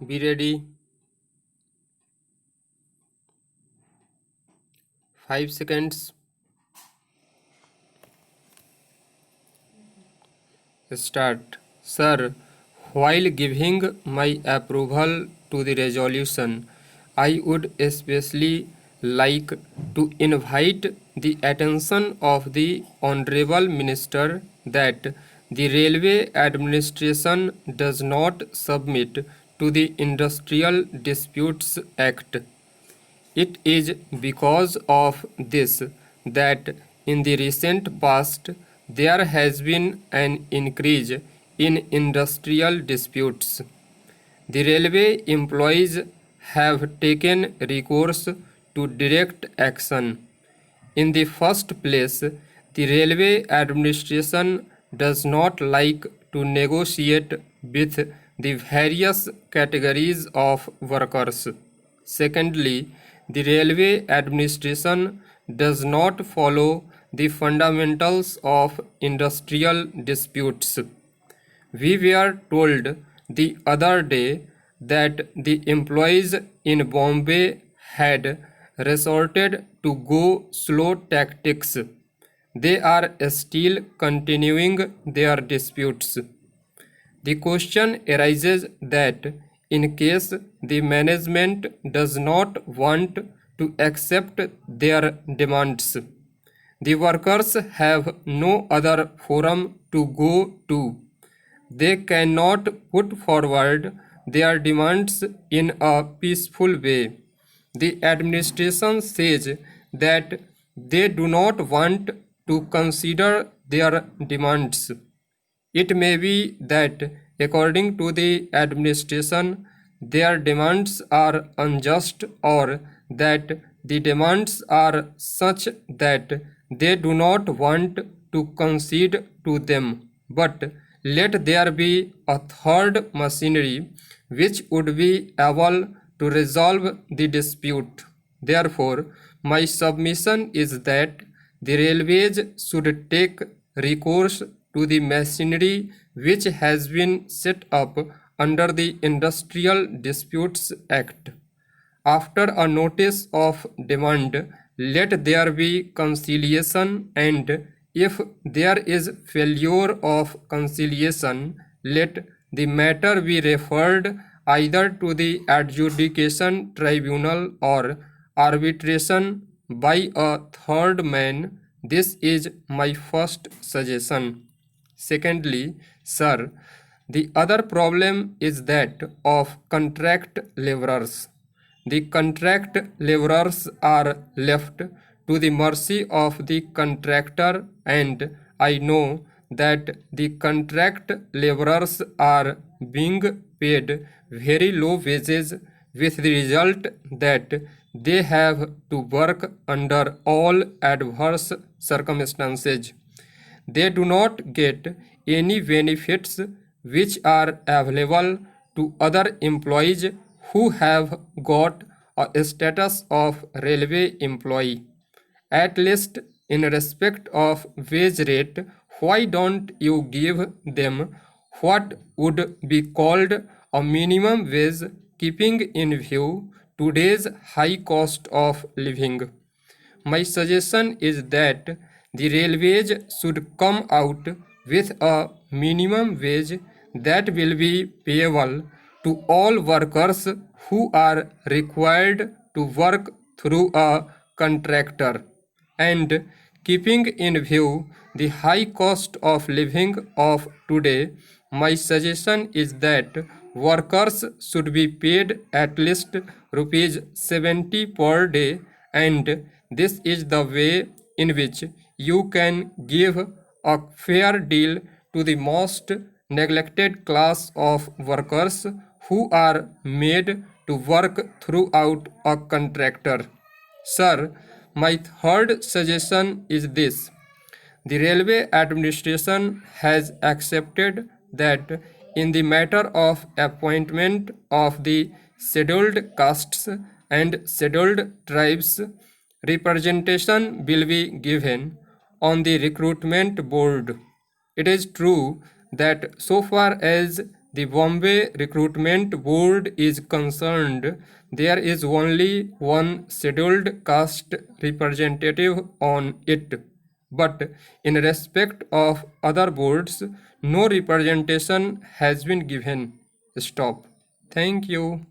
Be ready. 5 seconds. Start. Sir, while giving my approval to the resolution, I would especially like to invite the attention of the Honorable Minister that the Railway Administration does not submit to the Industrial Disputes Act. It is because of this that in the recent past there has been an increase in industrial disputes. The railway employees have taken recourse to direct action. In the first place, the railway administration does not like to negotiate with the various categories of workers. Secondly, the railway administration does not follow the fundamentals of industrial disputes. We were told the other day that the employees in Bombay had resorted to go slow tactics. They are still continuing their disputes. The question arises that in case the management does not want to accept their demands, the workers have no other forum to go to. They cannot put forward their demands in a peaceful way. The administration says that they do not want to consider their demands. It may be that, according to the administration, their demands are unjust or that the demands are such that they do not want to concede to them. But let there be a third machinery which would be able to resolve the dispute. Therefore, my submission is that the railways should take recourse to the machinery which has been set up under the Industrial Disputes Act. After a notice of demand, let there be conciliation, and if there is failure of conciliation, let the matter be referred either to the adjudication tribunal or arbitration by a third man. This is my first suggestion. Secondly, sir, the other problem is that of contract laborers. The contract laborers are left to the mercy of the contractor, and I know that the contract laborers are being paid very low wages, with the result that they have to work under all adverse circumstances. They do not get any benefits which are available to other employees who have got a status of railway employee. At least in respect of wage rate, why don't you give them what would be called a minimum wage, keeping in view today's high cost of living? My suggestion is that the railways should come out with a minimum wage that will be payable to all workers who are required to work through a contractor. And keeping in view the high cost of living of today, my suggestion is that workers should be paid at least rupees 70 per day, and this is the way in which you can give a fair deal to the most neglected class of workers who are made to work throughout a contractor. Sir, my third suggestion is this. The railway administration has accepted that in the matter of appointment of the scheduled castes and scheduled tribes, representation will be given on the recruitment board. It is true that so far as the Bombay Recruitment Board is concerned, there is only one scheduled caste representative on it. But in respect of other boards, no representation has been given. Stop. Thank you.